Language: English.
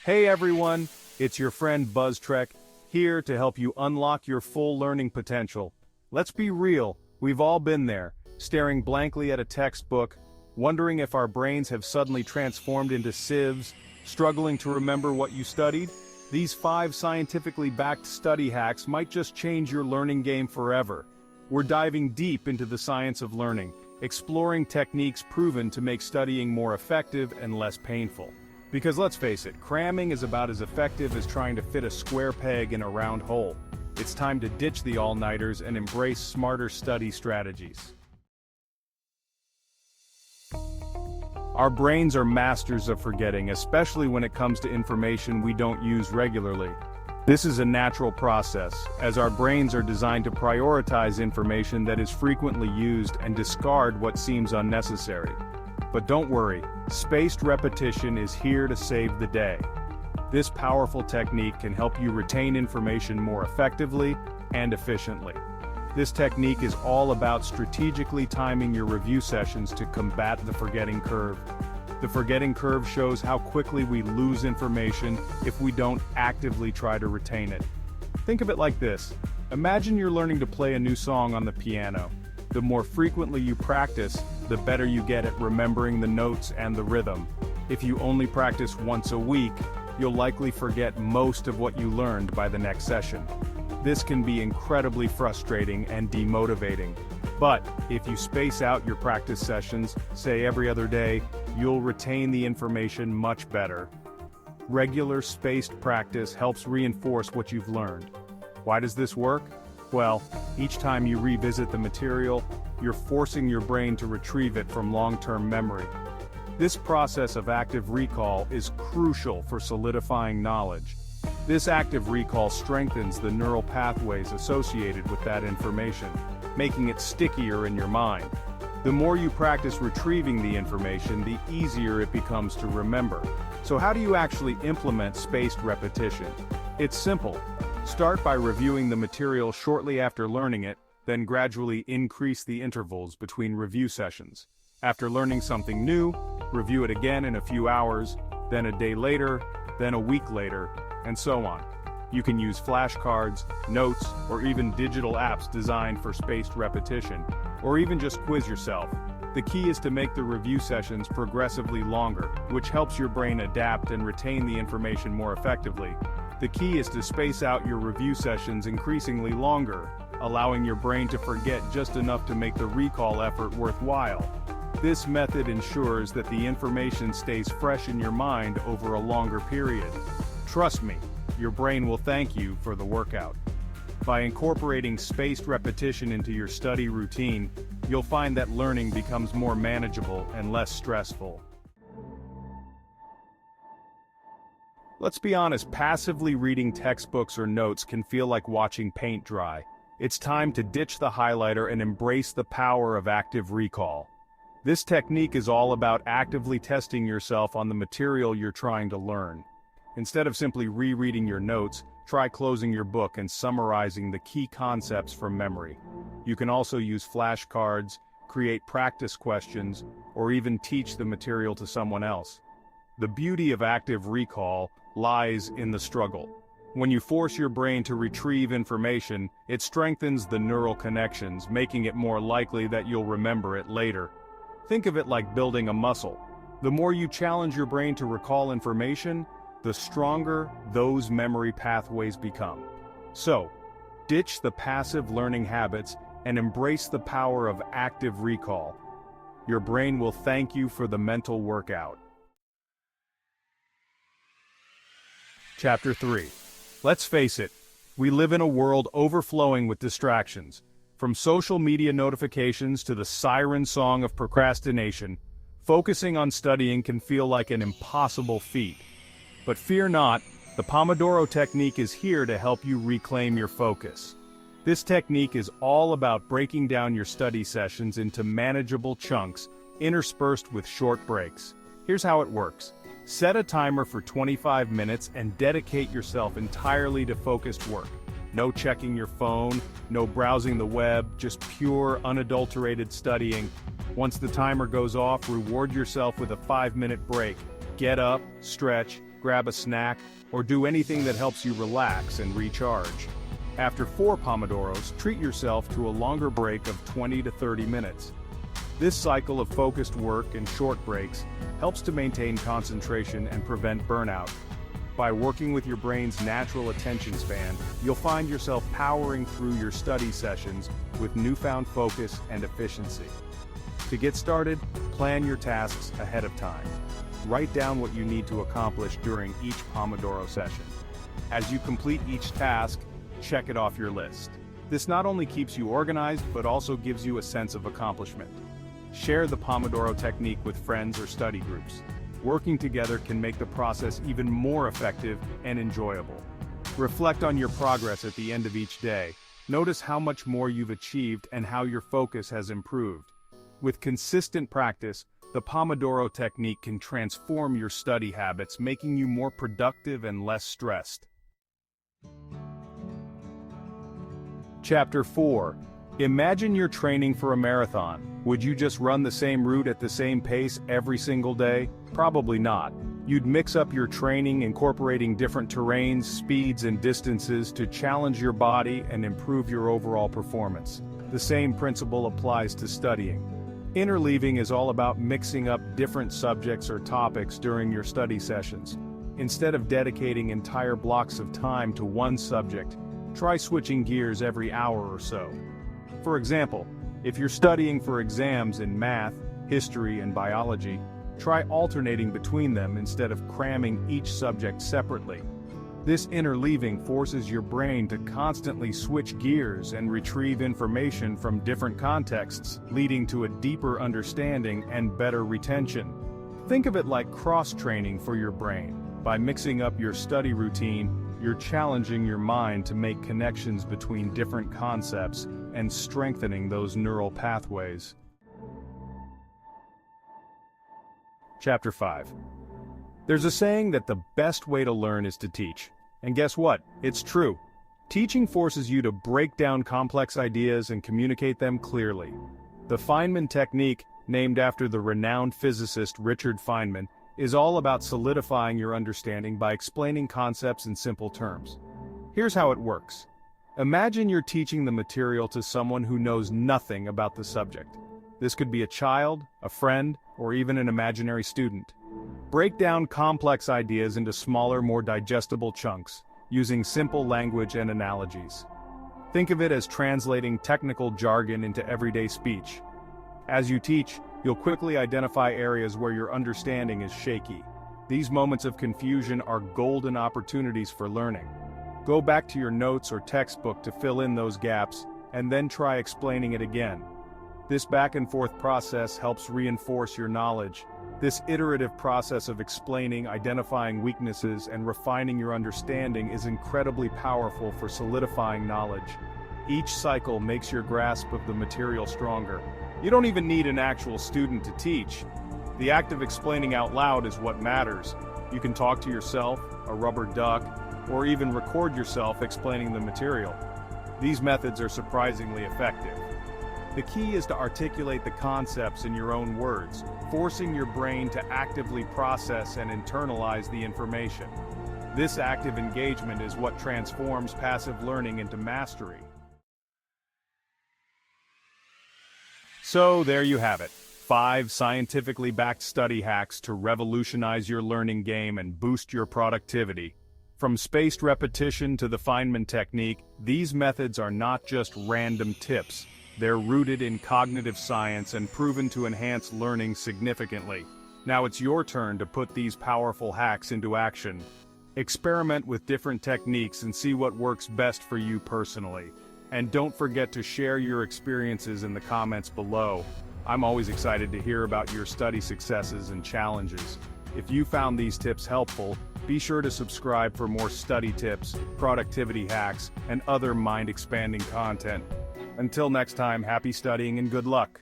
Hey everyone, it's your friend BuzzTrek, here to help you unlock your full learning potential. Let's be real, we've all been there, staring blankly at a textbook, wondering if our brains have suddenly transformed into sieves, struggling to remember what you studied. These 5 scientifically backed study hacks might just change your learning game forever. We're diving deep into the science of learning, exploring techniques proven to make studying more effective and less painful. Because let's face it, cramming is about as effective as trying to fit a square peg in a round hole. It's time to ditch the all-nighters and embrace smarter study strategies. Our brains are masters of forgetting, especially when it comes to information we don't use regularly. This is a natural process, as our brains are designed to prioritize information that is frequently used and discard what seems unnecessary. But don't worry, spaced repetition is here to save the day. This powerful technique can help you retain information more effectively and efficiently. This technique is all about strategically timing your review sessions to combat the forgetting curve. The forgetting curve shows how quickly we lose information if we don't actively try to retain it. Think of it like this. Imagine you're learning to play a new song on the piano. The more frequently you practice, the better you get at remembering the notes and the rhythm. If you only practice once a week, you'll likely forget most of what you learned by the next session. This can be incredibly frustrating and demotivating. But if you space out your practice sessions, say every other day, you'll retain the information much better. Regular spaced practice helps reinforce what you've learned. Why does this work? Well, each time you revisit the material, you're forcing your brain to retrieve it from long-term memory. This process of active recall is crucial for solidifying knowledge. This active recall strengthens the neural pathways associated with that information, making it stickier in your mind. The more you practice retrieving the information, the easier it becomes to remember. So how do you actually implement spaced repetition? It's simple. Start by reviewing the material shortly after learning it, then gradually increase the intervals between review sessions. After learning something new, review it again in a few hours, then a day later, then a week later, and so on. You can use flashcards, notes, or even digital apps designed for spaced repetition, or even just quiz yourself. The key is to make the review sessions progressively longer, which helps your brain adapt and retain the information more effectively. The key is to space out your review sessions increasingly longer, allowing your brain to forget just enough to make the recall effort worthwhile. This method ensures that the information stays fresh in your mind over a longer period. Trust me, your brain will thank you for the workout. By incorporating spaced repetition into your study routine, you'll find that learning becomes more manageable and less stressful. Let's be honest, passively reading textbooks or notes can feel like watching paint dry. It's time to ditch the highlighter and embrace the power of active recall. This technique is all about actively testing yourself on the material you're trying to learn. Instead of simply rereading your notes, try closing your book and summarizing the key concepts from memory. You can also use flashcards, create practice questions, or even teach the material to someone else. The beauty of active recall lies in the struggle. When you force your brain to retrieve information, it strengthens the neural connections, making it more likely that you'll remember it later. Think of it like building a muscle. The more you challenge your brain to recall information, the stronger those memory pathways become. So, ditch the passive learning habits and embrace the power of active recall. Your brain will thank you for the mental workout. Chapter 3. Let's face it, we live in a world overflowing with distractions. From social media notifications to the siren song of procrastination, focusing on studying can feel like an impossible feat. But fear not, the Pomodoro technique is here to help you reclaim your focus. This technique is all about breaking down your study sessions into manageable chunks, interspersed with short breaks. Here's how it works. Set a timer for 25 minutes and dedicate yourself entirely to focused work. No checking your phone, no browsing the web, just pure, unadulterated studying. Once the timer goes off, reward yourself with a 5-minute break. Get up, stretch, grab a snack, or do anything that helps you relax and recharge. After 4 Pomodoros, treat yourself to a longer break of 20 to 30 minutes. This cycle of focused work and short breaks helps to maintain concentration and prevent burnout. By working with your brain's natural attention span, you'll find yourself powering through your study sessions with newfound focus and efficiency. To get started, plan your tasks ahead of time. Write down what you need to accomplish during each Pomodoro session. As you complete each task, check it off your list. This not only keeps you organized, but also gives you a sense of accomplishment. Share the Pomodoro technique with friends or study groups. Working together can make the process even more effective and enjoyable. Reflect on your progress at the end of each day. Notice how much more you've achieved and how your focus has improved. With consistent practice, the Pomodoro technique can transform your study habits, making you more productive and less stressed. Chapter 4. Imagine you're training for a marathon. Would you just run the same route at the same pace every single day? Probably not. You'd mix up your training, incorporating different terrains, speeds, and distances to challenge your body and improve your overall performance. The same principle applies to studying. Interleaving is all about mixing up different subjects or topics during your study sessions. Instead of dedicating entire blocks of time to one subject, try switching gears every hour or so. For example, if you're studying for exams in math, history, and biology, try alternating between them instead of cramming each subject separately. This interleaving forces your brain to constantly switch gears and retrieve information from different contexts, leading to a deeper understanding and better retention. Think of it like cross-training for your brain. By mixing up your study routine, you're challenging your mind to make connections between different concepts and strengthening those neural pathways. Chapter 5. There's a saying that the best way to learn is to teach. And guess what? It's true. Teaching forces you to break down complex ideas and communicate them clearly. The Feynman technique, named after the renowned physicist Richard Feynman, is all about solidifying your understanding by explaining concepts in simple terms. Here's how it works. Imagine you're teaching the material to someone who knows nothing about the subject. This could be a child, a friend, or even an imaginary student. Break down complex ideas into smaller, more digestible chunks, using simple language and analogies. Think of it as translating technical jargon into everyday speech. As you teach, you'll quickly identify areas where your understanding is shaky. These moments of confusion are golden opportunities for learning. Go back to your notes or textbook to fill in those gaps, and then try explaining it again. This back-and-forth process helps reinforce your knowledge. This iterative process of explaining, identifying weaknesses, and refining your understanding is incredibly powerful for solidifying knowledge. Each cycle makes your grasp of the material stronger. You don't even need an actual student to teach. The act of explaining out loud is what matters. You can talk to yourself, a rubber duck, or even record yourself explaining the material. These methods are surprisingly effective. The key is to articulate the concepts in your own words, forcing your brain to actively process and internalize the information. This active engagement is what transforms passive learning into mastery. So there you have it. 5 scientifically backed study hacks to revolutionize your learning game and boost your productivity. From spaced repetition to the Feynman technique, these methods are not just random tips. They're rooted in cognitive science and proven to enhance learning significantly. Now it's your turn to put these powerful hacks into action. Experiment with different techniques and see what works best for you personally. And don't forget to share your experiences in the comments below. I'm always excited to hear about your study successes and challenges. If you found these tips helpful, be sure to subscribe for more study tips, productivity hacks, and other mind-expanding content. Until next time, happy studying and good luck!